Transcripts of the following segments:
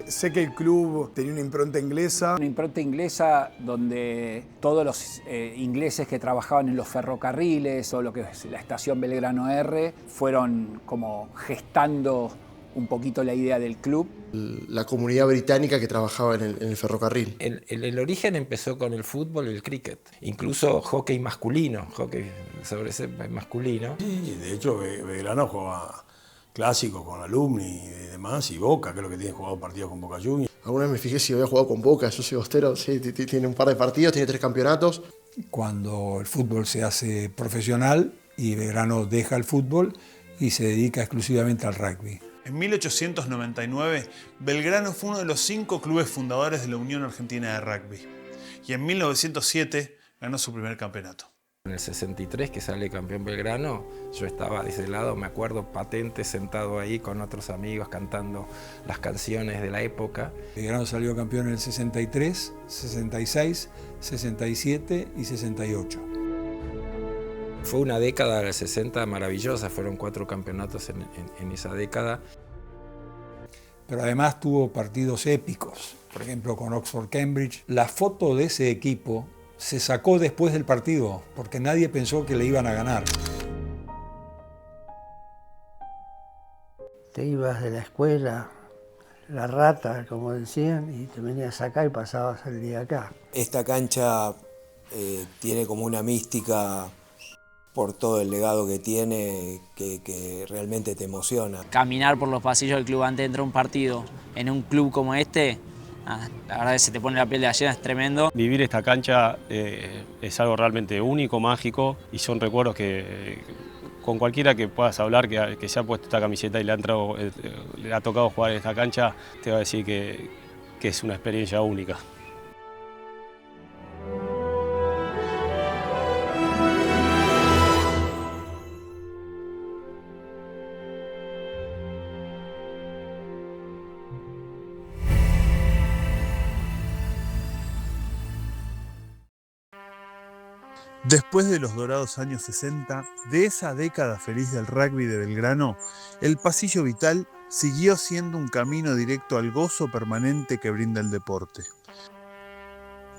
Sé que el club tenía una impronta inglesa. Una impronta inglesa donde todos los ingleses que trabajaban en los ferrocarriles o lo que es la estación Belgrano R fueron como gestando un poquito la idea del club. La comunidad británica que trabajaba en el ferrocarril. El origen empezó con el fútbol y el cricket, incluso hockey masculino, hockey sobre césped masculino. Sí, de hecho Belgrano jugaba clásico con Alumni y demás, y Boca, creo que tiene jugado partidos con Boca Juniors. Alguna vez me fijé si había jugado con Boca, yo soy bostero, sí, tiene un par de partidos, tiene 3 campeonatos. Cuando el fútbol se hace profesional y Belgrano deja el fútbol y se dedica exclusivamente al rugby. En 1899, Belgrano fue uno de los 5 clubes fundadores de la Unión Argentina de Rugby. Y en 1907 ganó su primer campeonato. En el 63, que sale campeón Belgrano, yo estaba de ese lado, me acuerdo, patente, sentado ahí con otros amigos cantando las canciones de la época. Belgrano salió campeón en el 63, 66, 67 y 68. Fue una década del 60 maravillosa, fueron 4 campeonatos en esa década. Pero además tuvo partidos épicos, por ejemplo con Oxford-Cambridge. La foto de ese equipo se sacó después del partido, porque nadie pensó que le iban a ganar. Te ibas de la escuela, la rata, como decían, y te venías acá y pasabas el día acá. Esta cancha tiene como una mística por todo el legado que tiene, que realmente te emociona. Caminar por los pasillos del club antes de entrar a un partido en un club como este, la verdad que se te pone la piel de gallina, es tremendo. Vivir esta cancha es algo realmente único, mágico, y son recuerdos que con cualquiera que puedas hablar que se ha puesto esta camiseta y le ha tocado jugar en esta cancha, te va a decir que es una experiencia única. Después de los dorados años 60, de esa década feliz del rugby de Belgrano, el pasillo vital siguió siendo un camino directo al gozo permanente que brinda el deporte.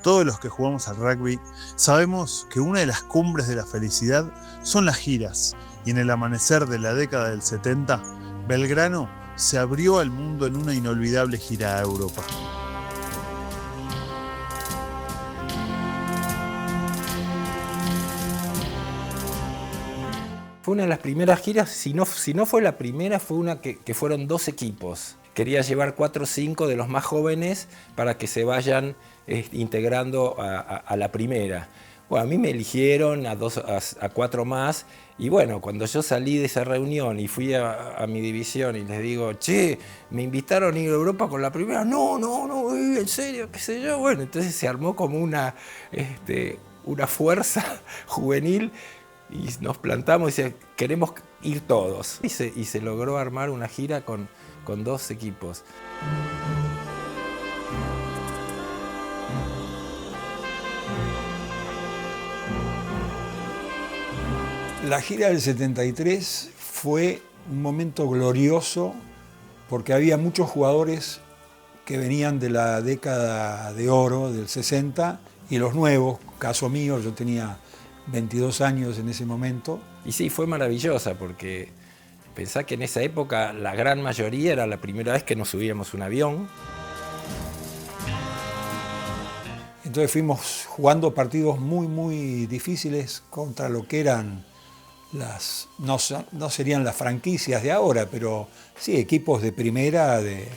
Todos los que jugamos al rugby sabemos que una de las cumbres de la felicidad son las giras, y en el amanecer de la década del 70, Belgrano se abrió al mundo en una inolvidable gira a Europa. Fue una de las primeras giras, si no fue la primera, fue una que fueron 2 equipos. Quería llevar 4 o 5 de los más jóvenes para que se vayan integrando a la primera. Bueno, a mí me eligieron a 4 más, y bueno, cuando yo salí de esa reunión y fui a mi división y les digo, che, me invitaron a ir a Europa con la primera, no, en serio, qué sé yo. Bueno, entonces se armó como una fuerza juvenil, y nos plantamos y decíamos, queremos ir todos. Y se logró armar una gira con 2 equipos. La gira del 73 fue un momento glorioso porque había muchos jugadores que venían de la década de oro del 60 y los nuevos, caso mío, yo tenía 22 años en ese momento. Y sí, fue maravillosa porque pensá que en esa época la gran mayoría era la primera vez que nos subíamos a un avión. Entonces fuimos jugando partidos muy difíciles contra lo que eran no serían las franquicias de ahora, pero sí, equipos de primera de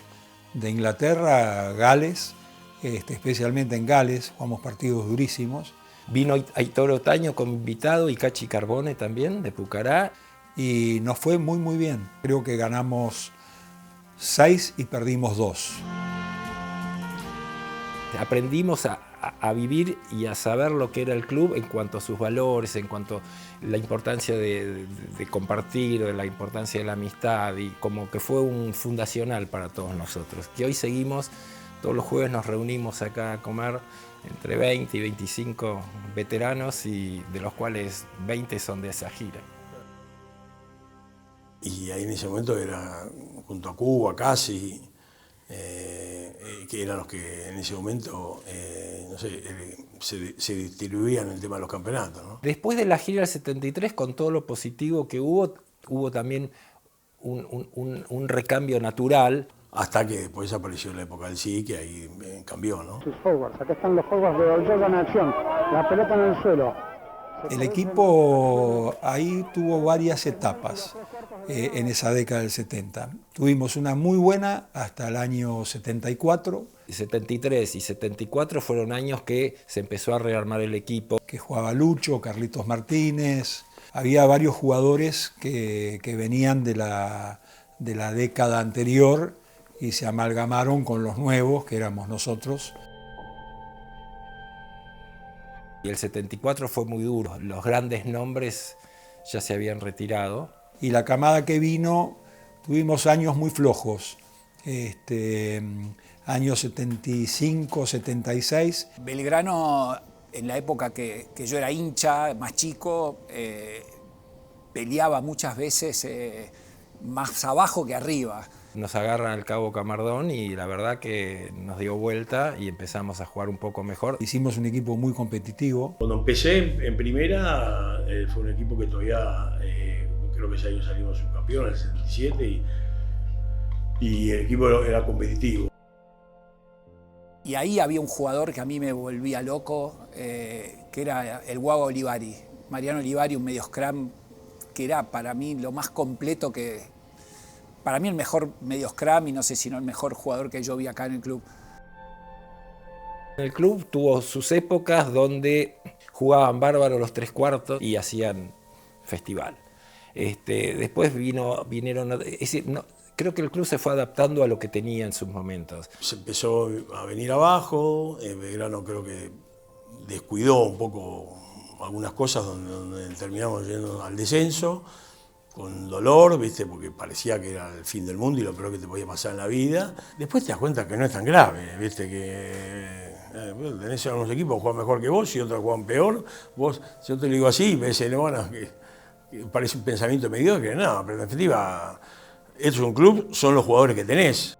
Inglaterra, Gales, especialmente en Gales, jugamos partidos durísimos. Vino Aitor Otaño como invitado y Cachi Carbone también, de Pucará. Y nos fue muy bien. Creo que ganamos 6 y perdimos 2. Aprendimos a vivir y a saber lo que era el club en cuanto a sus valores, en cuanto a la importancia de compartir, de la importancia de la amistad, y como que fue un fundacional para todos nosotros. Que hoy seguimos, todos los jueves nos reunimos acá a comer, entre 20 y 25 veteranos, y de los cuales 20 son de esa gira. Y ahí en ese momento era junto a Cuba, casi, que eran los que en ese momento, no sé, se distribuían el tema de los campeonatos, ¿no? Después de la gira del 73, con todo lo positivo que hubo también un recambio natural. Hasta que después apareció la época del sí, que ahí cambió, ¿no? Sus forwards, acá están los forwards de Olloga en acción, la pelota en el suelo. El equipo ahí tuvo varias etapas en esa década del 70. Tuvimos una muy buena hasta el año 74. 73 y 74 fueron años que se empezó a rearmar el equipo. Que jugaba Lucho, Carlitos Martínez. Había varios jugadores que venían de la década anterior y se amalgamaron con los nuevos, que éramos nosotros. Y el 74 fue muy duro, los grandes nombres ya se habían retirado. Y la camada que vino, tuvimos años muy flojos, años 75, 76. Belgrano, en la época que yo era hincha, más chico, peleaba muchas veces más abajo que arriba. Nos agarran al Cabo Camardón y la verdad que nos dio vuelta y empezamos a jugar un poco mejor. Hicimos un equipo muy competitivo. Cuando empecé en primera fue un equipo que todavía, creo que ese año salimos subcampeón, en el 77, y el equipo era competitivo. Y ahí había un jugador que a mí me volvía loco, que era el Guago Olivari. Mariano Olivari, un medio scrum, que era para mí lo más completo para mí el mejor medio scrum y no sé si no el mejor jugador que yo vi acá en el club. El club tuvo sus épocas donde jugaban bárbaro los tres cuartos y hacían festival. Después vinieron... creo que el club se fue adaptando a lo que tenía en sus momentos. Se empezó a venir abajo, Belgrano creo que descuidó un poco algunas cosas donde terminamos yendo al descenso, con dolor, ¿viste? Porque parecía que era el fin del mundo y lo peor que te podía pasar en la vida. Después te das cuenta que no es tan grave, ¿viste? Que tenés unos equipos que juegan mejor que vos y otros juegan peor. Vos, si yo te lo digo así, ves, bueno, que parece un pensamiento mediocre, no, pero en definitiva, esto es un club, son los jugadores que tenés.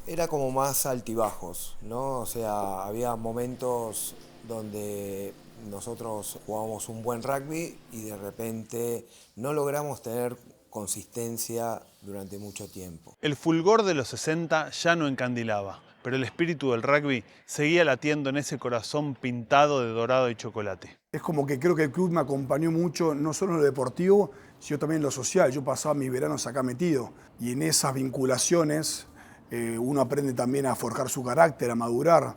Era como más altibajos, ¿no? O sea, había momentos donde nosotros jugábamos un buen rugby y de repente no logramos tener consistencia durante mucho tiempo. El fulgor de los 60 ya no encandilaba, pero el espíritu del rugby seguía latiendo en ese corazón pintado de dorado y chocolate. Es como que creo que el club me acompañó mucho, no solo en lo deportivo, sino también en lo social. Yo pasaba mis veranos acá metido y en esas vinculaciones uno aprende también a forjar su carácter, a madurar,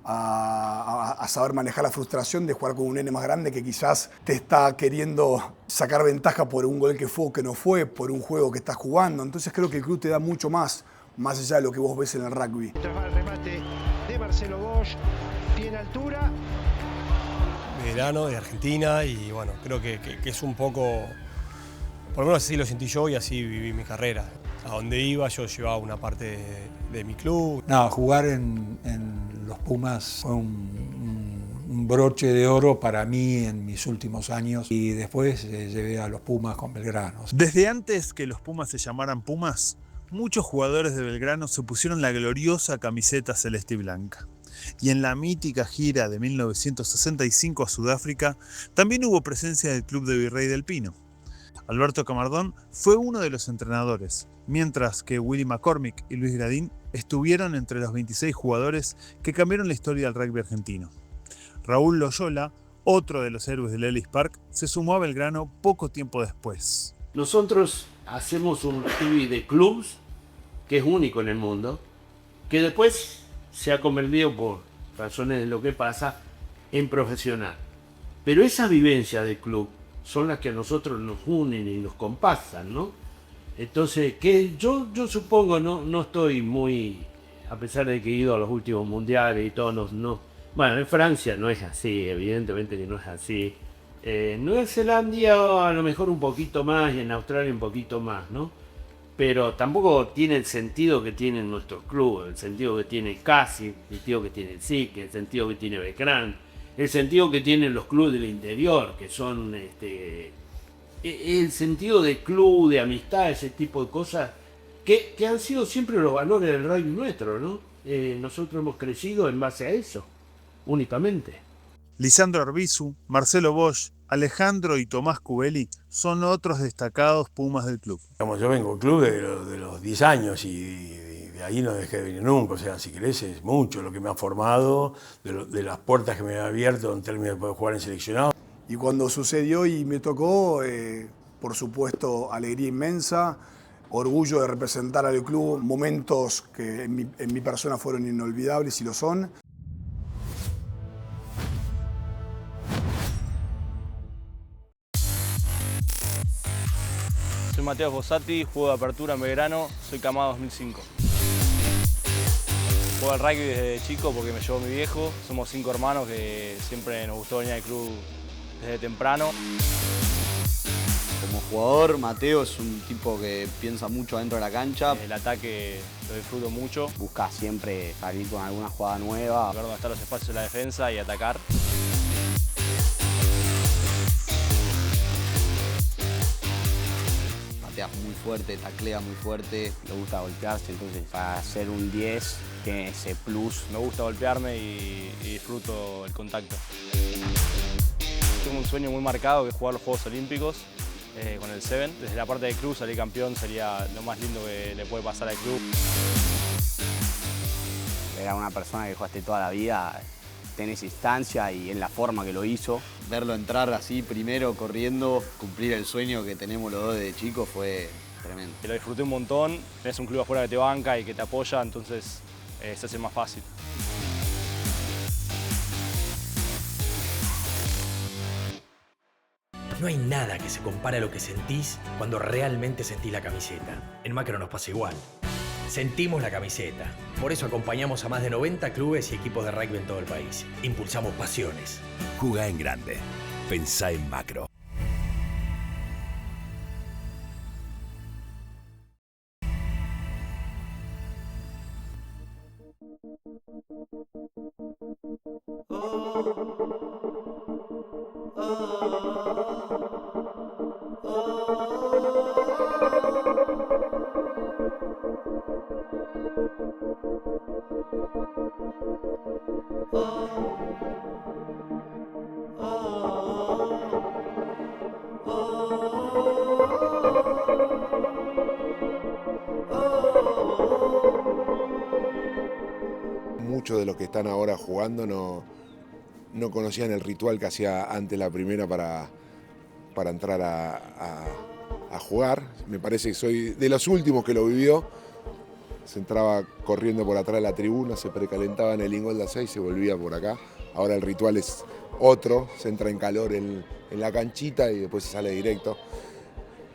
a saber manejar la frustración de jugar con un nene más grande que quizás te está queriendo sacar ventaja por un gol que fue o que no fue, por un juego que estás jugando. Entonces creo que el club te da mucho más allá de lo que vos ves en el rugby. El remate de Marcelo Bosch, tiene altura. Belgrano, de Argentina, y bueno, creo que es un poco, por lo menos así lo sentí yo y así viví mi carrera. A donde iba yo llevaba una parte de mi club. No, jugar en los Pumas fue un broche de oro para mí en mis últimos años y después llevé a los Pumas con Belgrano. Desde antes que los Pumas se llamaran Pumas, muchos jugadores de Belgrano se pusieron la gloriosa camiseta celeste y blanca. Y en la mítica gira de 1965 a Sudáfrica también hubo presencia del club de Virrey del Pino. Alberto Camardón fue uno de los entrenadores, mientras que Willy McCormick y Luis Gradín estuvieron entre los 26 jugadores que cambiaron la historia del rugby argentino. Raúl Loyola, otro de los héroes del Ellis Park, se sumó a Belgrano poco tiempo después. Nosotros hacemos un rugby de clubs que es único en el mundo, que después se ha convertido, por razones de lo que pasa, en profesional. Pero esa vivencia de club son las que a nosotros nos unen y nos compasan, ¿no? Entonces, que yo supongo, no estoy muy, a pesar de que he ido a los últimos mundiales y todo, bueno, en Francia no es así, evidentemente que no es así. En Nueva Zelanda a lo mejor un poquito más y en Australia un poquito más, ¿no? Pero tampoco tiene el sentido que tienen nuestros clubes, el sentido que tiene Casi, el sentido que tiene el SIC, el sentido que tiene Belgrano, el sentido que tienen los clubes del interior, que son el sentido de club, de amistad, ese tipo de cosas, que han sido siempre los valores del rugby nuestro, ¿no? Nosotros hemos crecido en base a eso, únicamente. Lisandro Arbizu, Marcelo Bosch, Alejandro y Tomás Cubelli son otros destacados Pumas del club. Yo vengo al club de los 10 años y de ahí no dejé de venir nunca. O sea, si querés, es mucho lo que me ha formado, de las puertas que me ha abierto en términos de poder jugar en seleccionado. Y cuando sucedió y me tocó, por supuesto, alegría inmensa, orgullo de representar al club, momentos que en mi persona fueron inolvidables y lo son. Soy Mateo Fossati, juego de apertura en Belgrano, soy camada 2005. Juego al rugby desde chico porque me llevó mi viejo. Somos 5 hermanos que siempre nos gustó venir al club desde temprano. Como jugador, Mateo es un tipo que piensa mucho dentro de la cancha. El ataque lo disfruto mucho. Busca siempre salir con alguna jugada nueva. Ver dónde están los espacios de la defensa y atacar. Patea muy fuerte, taclea muy fuerte, le gusta golpearse, entonces para ser un 10 tiene ese plus. Me gusta golpearme y disfruto el contacto. Tengo un sueño muy marcado que es jugar los Juegos Olímpicos con el Seven. Desde la parte de club salir campeón sería lo más lindo que le puede pasar al club. Era una persona que jugaste toda la vida, tenés instancia y en la forma que lo hizo. Verlo entrar así primero, corriendo, cumplir el sueño que tenemos los dos desde chicos fue tremendo. Lo disfruté un montón, tenés un club afuera que te banca y que te apoya, entonces se hace más fácil. No hay nada que se compare a lo que sentís cuando realmente sentís la camiseta. En Macro nos pasa igual. Sentimos la camiseta. Por eso acompañamos a más de 90 clubes y equipos de rugby en todo el país. Impulsamos pasiones. Jugá en grande. Pensá en Macro. Muchos de los que están ahora jugando no conocían el ritual que hacía antes la primera para entrar a jugar. Me parece que soy de los últimos que lo vivió. Se entraba corriendo por atrás de la tribuna, se precalentaba en el Ingolda 6 y se volvía por acá. Ahora el ritual es otro, se entra en calor en la canchita y después se sale directo.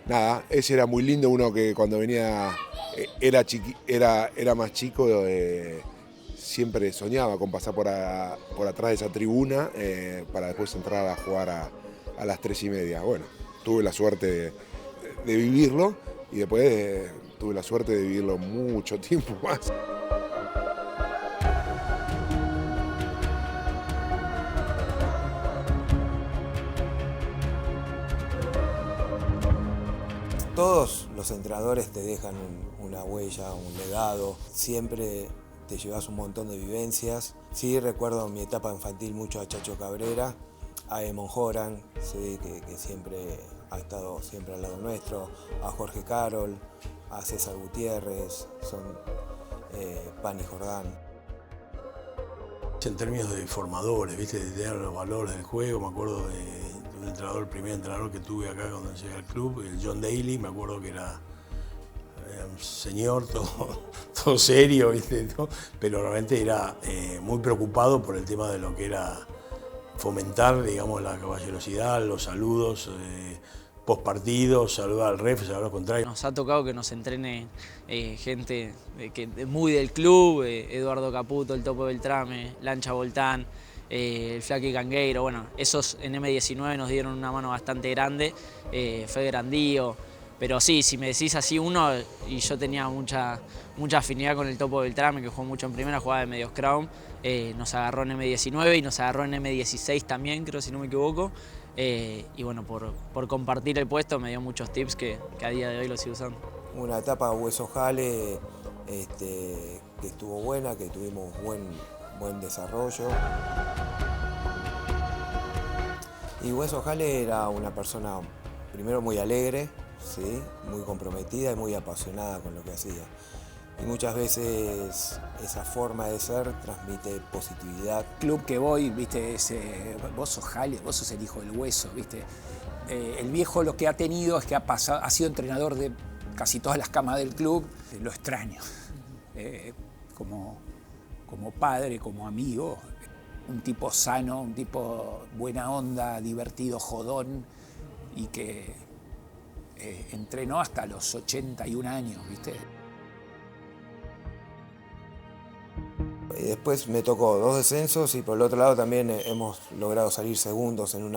Nada, ese era muy lindo, uno que cuando venía era más chico, siempre soñaba con pasar por atrás de esa tribuna para después entrar a jugar a las 3:30. Bueno, tuve la suerte de vivirlo y después tuve la suerte de vivirlo mucho tiempo más. Todos los entrenadores te dejan una huella, un legado, siempre te llevas un montón de vivencias. Sí, recuerdo en mi etapa infantil mucho a Chacho Cabrera, a Emon Horan, sí, que siempre ha estado siempre al lado nuestro, a Jorge Carol, a César Gutiérrez, son Pani Jordán. En términos de formadores, ¿viste? De tener los valores del juego, me acuerdo de un entrenador, el primer entrenador que tuve acá cuando llegué al club, el John Daly, me acuerdo que era un señor, todo serio, ¿viste? Pero realmente era muy preocupado por el tema de lo que era fomentar, digamos, la caballerosidad, los saludos, post partido, saludar al ref, saludar al contrario. Nos ha tocado que nos entrene gente muy del club, Eduardo Caputo, el Topo Beltrame, Lancha Voltán, el Flaky Cangueiro. Bueno, esos en M19 nos dieron una mano bastante grande, Fede Grandío. Pero sí, si me decís así uno, y yo tenía mucha afinidad con el Topo Beltrame, que jugó mucho en primera, jugaba de medios crown, nos agarró en M19 y nos agarró en M16 también, creo, si no me equivoco. Y bueno, por compartir el puesto me dio muchos tips que a día de hoy los sigo usando. una etapa de Hueso Jale que estuvo buena, que tuvimos buen desarrollo. Y Hueso Jale era una persona, primero muy alegre, ¿sí? Muy comprometida y muy apasionada con lo que hacía. Y muchas veces esa forma de ser transmite positividad. Club que voy, viste, vos sos Jale, vos sos el hijo del Hueso, viste. El viejo lo que ha tenido es que ha sido entrenador de casi todas las camas del club. Lo extraño, como padre, como amigo. Un tipo sano, un tipo buena onda, divertido, jodón, y que entrenó hasta los 81 años, ¿viste? Y después me tocó 2 descensos y por el otro lado también hemos logrado salir segundos en un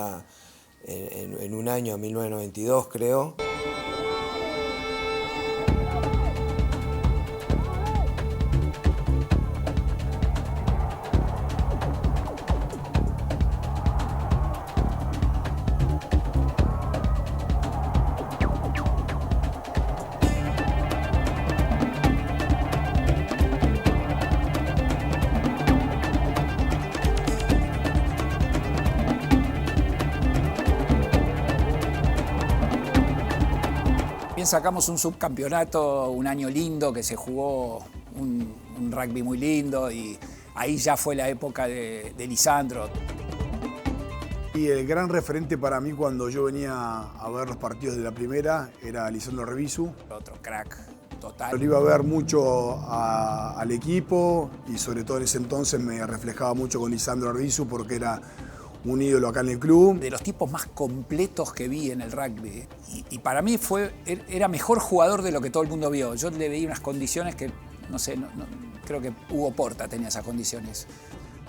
año, en 1992 creo. Bien, sacamos un subcampeonato, un año lindo, que se jugó un rugby muy lindo, y ahí ya fue la época de Lisandro. Y el gran referente para mí cuando yo venía a ver los partidos de la primera era Lisandro Revisu. Otro crack total. Yo le iba a ver mucho al equipo y sobre todo en ese entonces me reflejaba mucho con Lisandro Revisu porque era un ídolo acá en el club. De los tipos más completos que vi en el rugby. Y para mí era mejor jugador de lo que todo el mundo vio. Yo le veía unas condiciones que, no sé, creo que Hugo Porta tenía esas condiciones.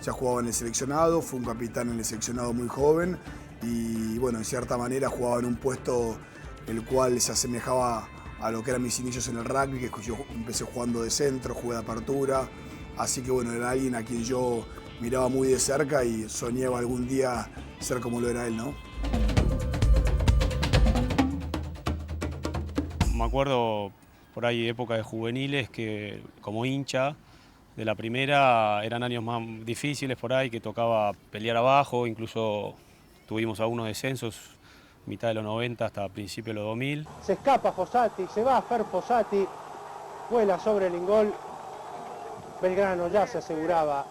Ya jugaba en el seleccionado, fue un capitán en el seleccionado muy joven y bueno, en cierta manera jugaba en un puesto el cual se asemejaba a lo que eran mis inicios en el rugby, que yo empecé jugando de centro, jugué de apertura, así que bueno, era alguien a quien yo miraba muy de cerca y soñaba algún día ser como lo era él, ¿no? Me acuerdo por ahí época de juveniles que como hincha de la primera eran años más difíciles por ahí, que tocaba pelear abajo, incluso tuvimos algunos descensos, mitad de los 90 hasta principios de los 2000. Se escapa Fossati, se va a Fer Fossati, vuela sobre el ingol. Belgrano ya se aseguraba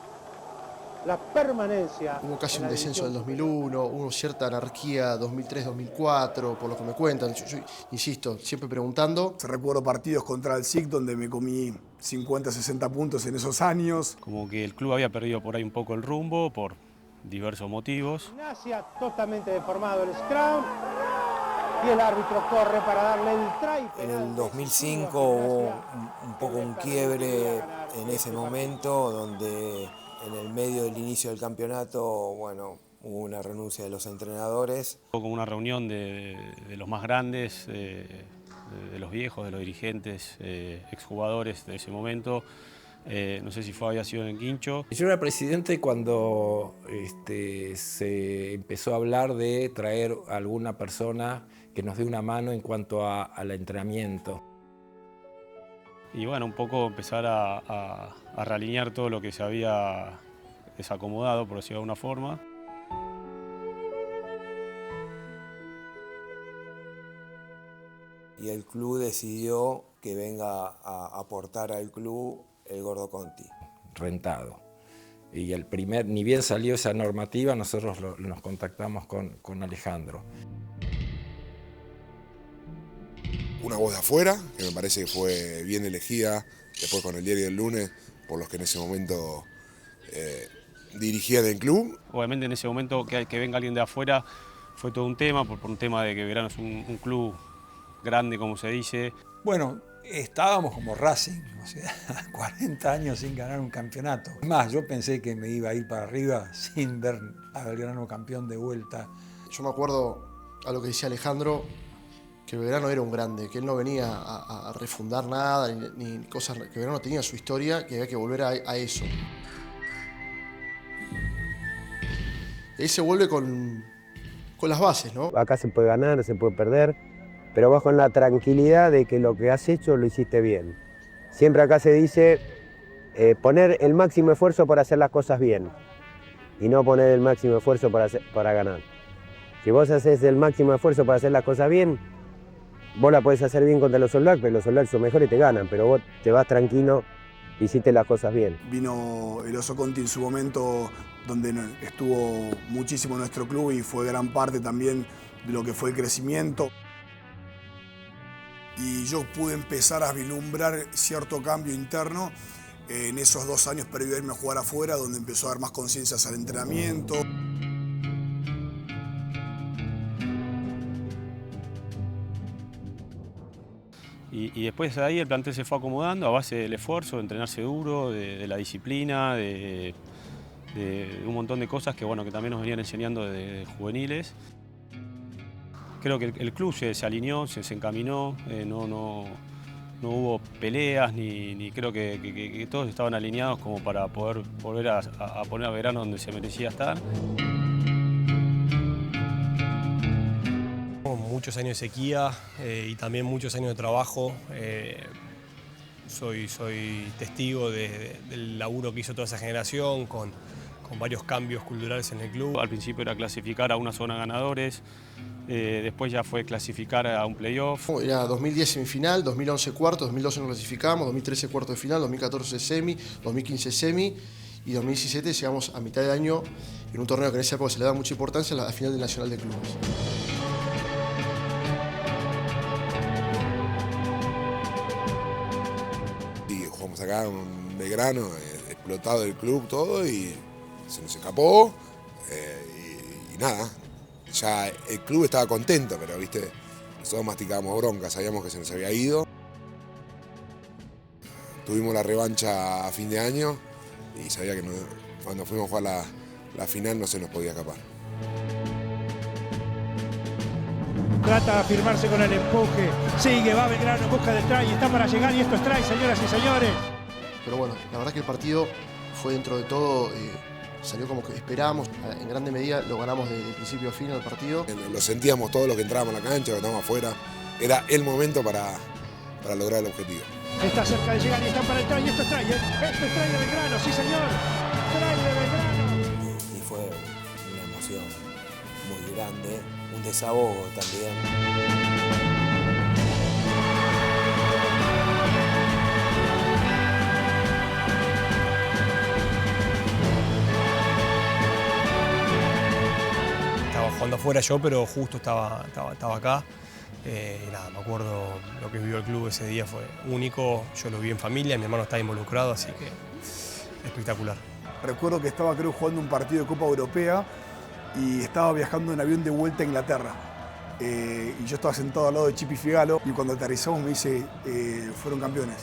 la permanencia. Hubo casi un descenso del 2001, hubo cierta anarquía 2003-2004, por lo que me cuentan. Yo insisto, siempre preguntando. Recuerdo partidos contra el SIC donde me comí 50, 60 puntos en esos años. Como que el club había perdido por ahí un poco el rumbo por diversos motivos. Gimnasia totalmente deformado el scrum y el árbitro corre para darle el try. En el 2005 hubo un poco un quiebre en ese momento donde en el medio del inicio del campeonato, bueno, hubo una renuncia de los entrenadores. Hubo como una reunión de los más grandes, de los viejos, de los dirigentes, exjugadores de ese momento. No sé si había sido en el Quincho. Yo era presidente cuando se empezó a hablar de traer a alguna persona que nos dé una mano en cuanto al entrenamiento. Y bueno, un poco empezar a realinear todo lo que se había desacomodado, por decirlo de alguna forma. Y el club decidió que venga a aportar al club el Gordo Conti. Rentado. Y ni bien salió esa normativa, nosotros nos contactamos con Alejandro. Una voz de afuera, que me parece que fue bien elegida, después con el diario del lunes, por los que en ese momento dirigían el club. Obviamente en ese momento que venga alguien de afuera fue todo un tema, por un tema de que Belgrano es un club grande, como se dice. Bueno, estábamos como Racing, o sea, 40 años sin ganar un campeonato. Es más, yo pensé que me iba a ir para arriba sin ver a Belgrano campeón de vuelta. Yo me acuerdo a lo que decía Alejandro, que Belgrano era un grande, que él no venía a refundar nada, ni cosas, que Belgrano tenía su historia, que había que volver a eso. Y ahí se vuelve con las bases, ¿no? Acá se puede ganar, se puede perder, pero vas con la tranquilidad de que lo que has hecho lo hiciste bien. Siempre acá se dice poner el máximo esfuerzo para hacer las cosas bien y no poner el máximo esfuerzo para ganar. Si vos haces el máximo esfuerzo para hacer las cosas bien, vos la podés hacer bien contra los All Blacks, pero los All Blacks son mejores y te ganan, pero vos te vas tranquilo, hiciste las cosas bien. Vino el Oso Conti en su momento, donde estuvo muchísimo en nuestro club y fue gran parte también de lo que fue el crecimiento. Y yo pude empezar a vislumbrar cierto cambio interno en esos 2 años previo a irme a jugar afuera, donde empezó a haber más conciencias al entrenamiento. Y después de ahí el plantel se fue acomodando a base del esfuerzo, de entrenarse duro, de la disciplina, de un montón de cosas que, bueno, que también nos venían enseñando desde juveniles. Creo que el club se alineó, se encaminó, no hubo peleas, ni creo que todos estaban alineados como para poder volver a poner a Belgrano donde se merecía estar. Muchos años de sequía y también muchos años de trabajo. Soy testigo del laburo que hizo toda esa generación con varios cambios culturales en el club. Al principio era clasificar a una zona ganadores, después ya fue clasificar a un playoff. Era 2010 semifinal, 2011 cuarto, 2012 nos clasificamos, 2013 cuarto de final, 2014 semi, 2015 semi y 2017 llegamos a mitad de año en un torneo que en esa época se le da mucha importancia, a la final del Nacional de Clubes. Jugamos acá en Belgrano, explotado el club, todo, y se nos escapó, y nada, ya el club estaba contento, pero viste, nosotros masticábamos bronca, sabíamos que se nos había ido. Tuvimos la revancha a fin de año y sabía que cuando fuimos a jugar la final no se nos podía escapar. Trata de afirmarse con el empuje, sigue, va Belgrano en busca del try, está para llegar y esto es try, señoras y señores. Pero bueno, la verdad que el partido fue dentro de todo, salió como que esperábamos, en grande medida lo ganamos de principio a fin el partido. Lo sentíamos todos los que entrábamos a la cancha, que estábamos afuera, era el momento para lograr el objetivo. Está cerca de llegar y están para el try, y esto es try, esto es try de Belgrano, sí señor, try de Belgrano. Y fue una emoción muy grande, un desahogo también. Estaba jugando afuera yo, pero justo estaba acá. Y nada, me acuerdo lo que vivió el club ese día fue único. Yo lo vi en familia, mi hermano estaba involucrado, así que espectacular. Recuerdo que estaba, creo, jugando un partido de Copa Europea y estaba viajando en avión de vuelta a Inglaterra. Y yo estaba sentado al lado de Chipi Figalo y cuando aterrizamos me dice, fueron campeones.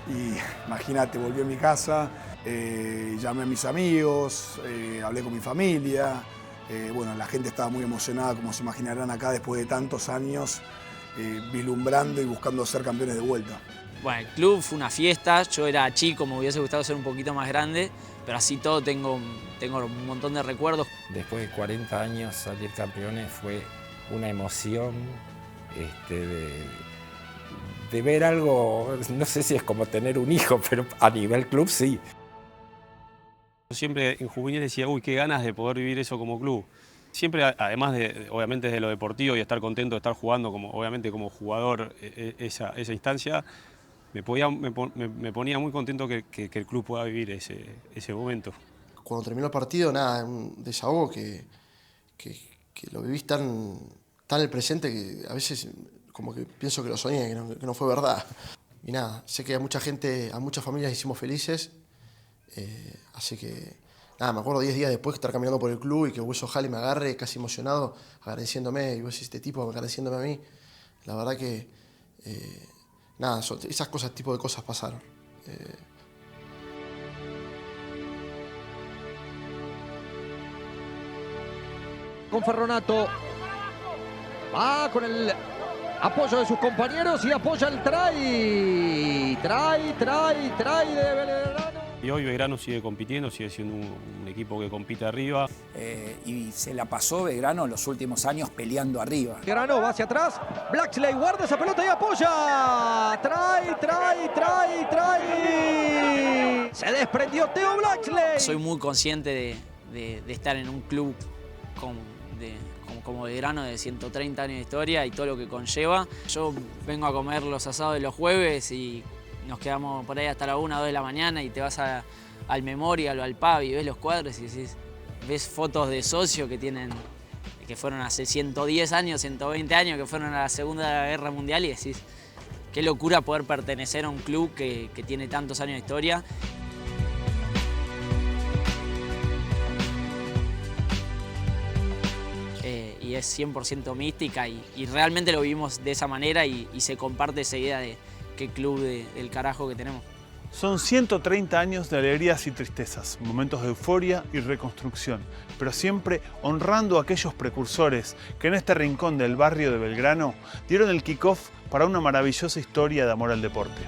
Y imagínate, volví a mi casa, llamé a mis amigos, hablé con mi familia. Bueno, la gente estaba muy emocionada, como se imaginarán acá, después de tantos años, vislumbrando y buscando ser campeones de vuelta. Bueno, el club fue una fiesta, yo era chico, me hubiese gustado ser un poquito más grande, pero así todo tengo un montón de recuerdos. Después de 40 años salir campeones fue una emoción de ver algo, no sé si es como tener un hijo, pero a nivel club sí. Siempre en juvenil decía, uy, qué ganas de poder vivir eso como club. Siempre, además de, obviamente, de lo deportivo y estar contento de estar jugando, obviamente como jugador, esa instancia, me ponía muy contento que el club pueda vivir ese momento. Cuando terminó el partido, nada, un desahogo que lo vivís tan en el presente que a veces como que pienso que lo soñé, que no fue verdad. Y nada, sé que a mucha gente, a muchas familias hicimos felices. Así que, nada, me acuerdo 10 días después de estar caminando por el club y que Hueso Jali me agarre casi emocionado, agradeciéndome, y vos este tipo agradeciéndome a mí. La verdad que, nada, esas cosas, tipo de cosas pasaron. Con Ferronato, va con el apoyo de sus compañeros y apoya el try de Belgrano. Y hoy Belgrano sigue compitiendo, sigue siendo un equipo que compite arriba. Y se la pasó Belgrano los últimos años peleando arriba. Belgrano va hacia atrás. Blacksley guarda esa pelota y apoya. Trae. Se desprendió Theo Blacksley. Soy muy consciente de estar en un club como Belgrano de 130 años de historia y todo lo que conlleva. Yo vengo a comer los asados de los jueves y nos quedamos por ahí hasta la 1 o 2 de la mañana y te vas al Memorial o al pub y ves los cuadros y ves fotos de socios que fueron hace 110 años, 120 años, que fueron a la Segunda Guerra Mundial y decís, qué locura poder pertenecer a un club que tiene tantos años de historia. Y es 100% mística y realmente lo vivimos de esa manera y se comparte esa idea de qué club del carajo que tenemos. Son 130 años de alegrías y tristezas, momentos de euforia y reconstrucción, pero siempre honrando a aquellos precursores que en este rincón del barrio de Belgrano dieron el kickoff para una maravillosa historia de amor al deporte.